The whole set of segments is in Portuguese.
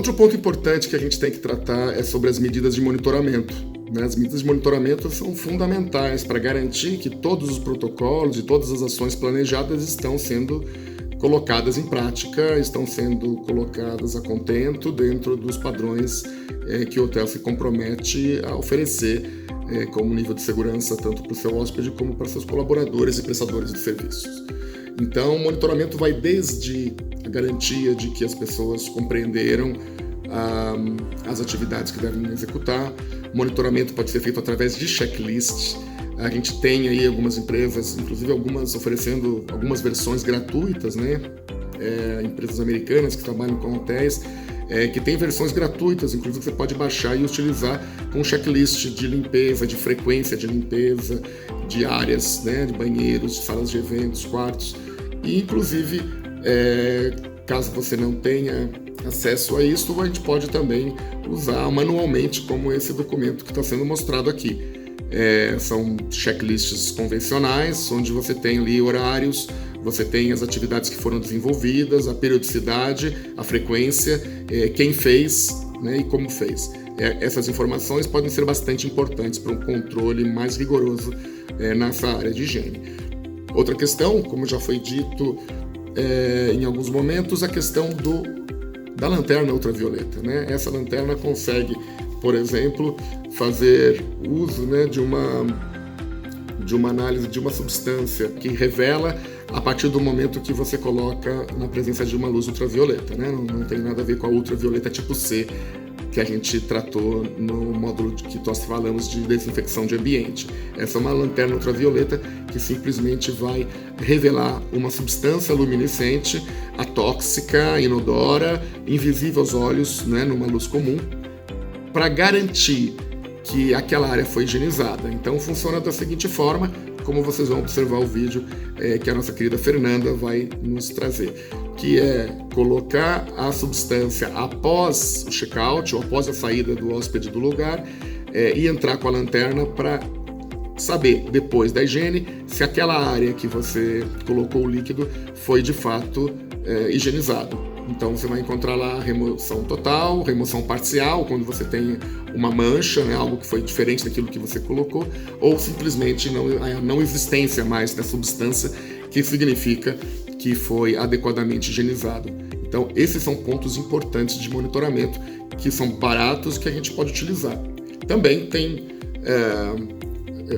Outro ponto importante que a gente tem que tratar é sobre as medidas de monitoramento. As medidas de monitoramento são fundamentais para garantir que todos os protocolos e todas as ações planejadas estão sendo colocadas em prática, estão sendo colocadas a contento dentro dos padrões que o hotel se compromete a oferecer como nível de segurança tanto para o seu hóspede como para seus colaboradores e prestadores de serviços. Então, o monitoramento vai desde a garantia de que as pessoas compreenderam as atividades que devem executar. O monitoramento pode ser feito através de checklists. A gente tem aí algumas empresas, inclusive algumas oferecendo algumas versões gratuitas, né? Empresas americanas que trabalham com hotéis, que tem versões gratuitas, inclusive você pode baixar e utilizar com checklist de limpeza, de frequência de limpeza, de áreas, né? De banheiros, de salas de eventos, quartos. E inclusive, caso você não tenha acesso a isso, a gente pode também usar manualmente, como esse documento que está sendo mostrado aqui. São checklists convencionais, onde você tem ali horários, você tem as atividades que foram desenvolvidas, a periodicidade, a frequência, quem fez, né, e como fez. Essas informações podem ser bastante importantes para um controle mais rigoroso nessa área de higiene. Outra questão, como já foi dito em alguns momentos, a questão da lanterna ultravioleta, né? Essa lanterna consegue, por exemplo, fazer uso, né, de uma análise de uma substância que revela a partir do momento que você coloca na presença de uma luz ultravioleta, né? Não tem nada a ver com a ultravioleta tipo C, que a gente tratou no módulo que nós falamos de desinfecção de ambiente. Essa é uma lanterna ultravioleta que simplesmente vai revelar uma substância luminescente, atóxica, inodora, invisível aos olhos, né, numa luz comum, para garantir que aquela área foi higienizada. Então funciona da seguinte forma, como vocês vão observar o vídeo que a nossa querida Fernanda vai nos trazer, que é colocar a substância após o check-out ou após a saída do hóspede do lugar e entrar com a lanterna para saber, depois da higiene, se aquela área que você colocou o líquido foi de fato higienizado. Então você vai encontrar lá remoção total, remoção parcial, quando você tem uma mancha, né, algo que foi diferente daquilo que você colocou, ou simplesmente a não existência mais da substância, que significa que foi adequadamente higienizado. Então esses são pontos importantes de monitoramento, que são baratos, que a gente pode utilizar. Também tem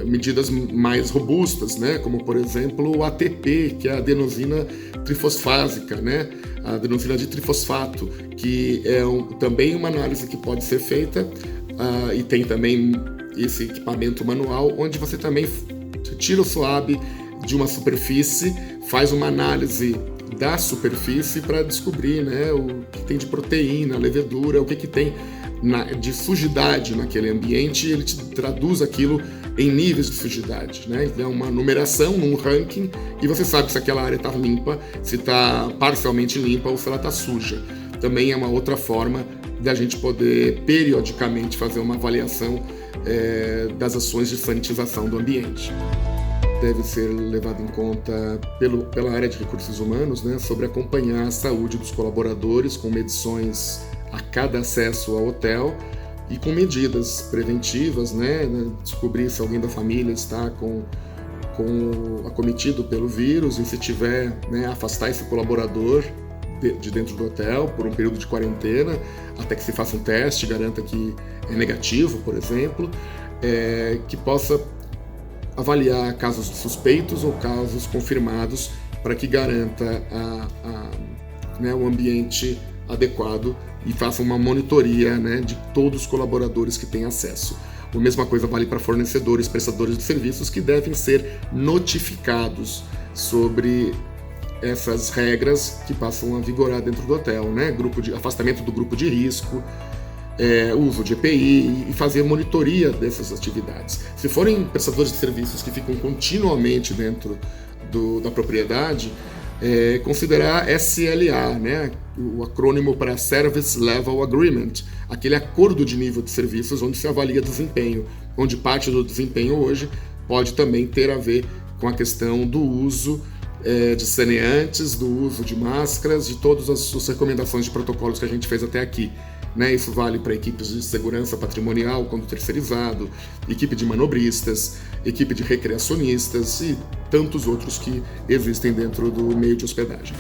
medidas mais robustas, né, como por exemplo o ATP, que é a adenosina trifosfásica, né, a adenosina de trifosfato, que é também uma análise que pode ser feita, e tem também esse equipamento manual, onde você também tira o swab de uma superfície, faz uma análise da superfície para descobrir, né, o que tem de proteína, levedura, o que tem de sujidade naquele ambiente, e ele te traduz aquilo em níveis de sujidade, né? Ele dá uma numeração, um ranking, e você sabe se aquela área está limpa, se está parcialmente limpa ou se ela está suja. Também é uma outra forma da gente poder periodicamente fazer uma avaliação das ações de sanitização do ambiente. Deve ser levado em conta pela área de recursos humanos, né, sobre acompanhar a saúde dos colaboradores com medições a cada acesso ao hotel e com medidas preventivas, né, descobrir se alguém da família está acometido pelo vírus, e se tiver, né, afastar esse colaborador de dentro do hotel por um período de quarentena, até que se faça um teste, garanta que é negativo, por exemplo, que possa avaliar casos suspeitos ou casos confirmados para que garanta um ambiente adequado e faça uma monitoria, né, de todos os colaboradores que têm acesso. A mesma coisa vale para fornecedores, prestadores de serviços, que devem ser notificados sobre essas regras que passam a vigorar dentro do hotel, né? Afastamento do grupo de risco, uso de EPI e fazer monitoria dessas atividades. Se forem prestadores de serviços que ficam continuamente dentro da propriedade, considerar SLA, né? O acrônimo para Service Level Agreement, aquele acordo de nível de serviços onde se avalia desempenho, onde parte do desempenho hoje pode também ter a ver com a questão do uso de saneantes, do uso de máscaras, de todas as recomendações de protocolos que a gente fez até aqui. Né? Isso vale para equipes de segurança patrimonial, quando terceirizado, equipe de manobristas, equipe de recreacionistas e tantos outros que existem dentro do meio de hospedagem.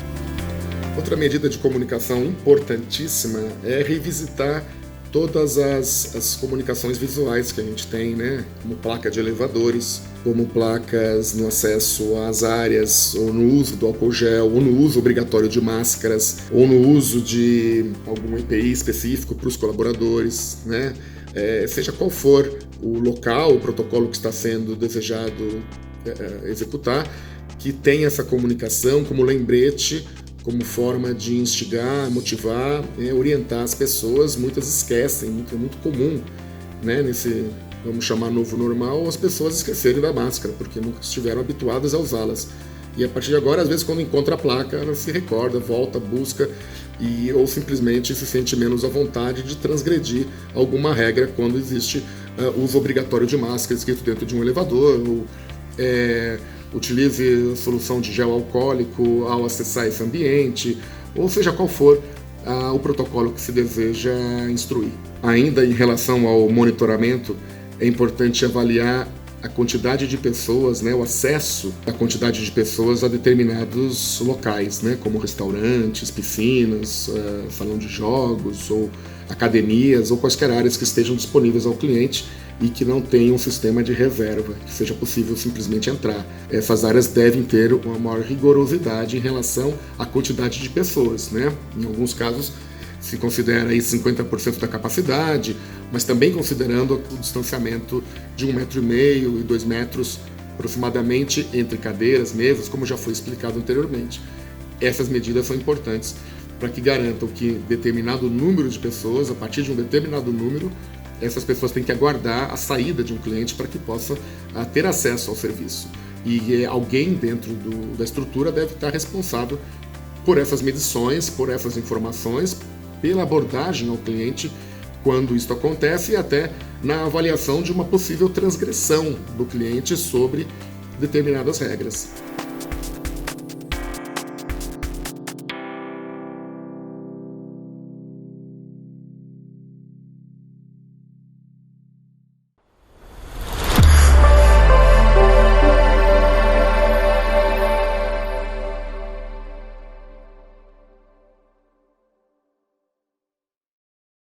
Outra medida de comunicação importantíssima é revisitar todas as comunicações visuais que a gente tem, né? Como placa de elevadores, como placas no acesso às áreas, ou no uso do álcool gel, ou no uso obrigatório de máscaras, ou no uso de algum EPI específico para os colaboradores, né? Seja qual for o local, o protocolo que está sendo desejado executar, que tenha essa comunicação como lembrete, como forma de instigar, motivar, orientar as pessoas. Muitas esquecem, é muito comum, né, nesse, vamos chamar, novo normal, as pessoas esquecerem da máscara, porque nunca estiveram habituadas a usá-las. E a partir de agora, às vezes, quando encontra a placa, ela se recorda, volta, busca, ou simplesmente se sente menos à vontade de transgredir alguma regra quando existe uso obrigatório de máscara escrito dentro de um elevador, ou utilize solução de gel alcoólico ao acessar esse ambiente, ou seja qual for o protocolo que se deseja instruir. Ainda em relação ao monitoramento, é importante avaliar a quantidade de pessoas, né, o acesso da quantidade de pessoas a determinados locais, né, como restaurantes, piscinas, salão de jogos, ou academias, ou quaisquer áreas que estejam disponíveis ao cliente e que não tenham um sistema de reserva, que seja possível simplesmente entrar. Essas áreas devem ter uma maior rigorosidade em relação à quantidade de pessoas, né? Em alguns casos se considera aí 50% da capacidade, mas também considerando o distanciamento de 1,5 m e 2 metros aproximadamente entre cadeiras, mesas, como já foi explicado anteriormente. Essas medidas são importantes para que garantam que determinado número de pessoas, a partir de um determinado número, essas pessoas têm que aguardar a saída de um cliente para que possa ter acesso ao serviço. E alguém dentro da estrutura deve estar responsável por essas medições, por essas informações, pela abordagem ao cliente quando isso acontece e até na avaliação de uma possível transgressão do cliente sobre determinadas regras.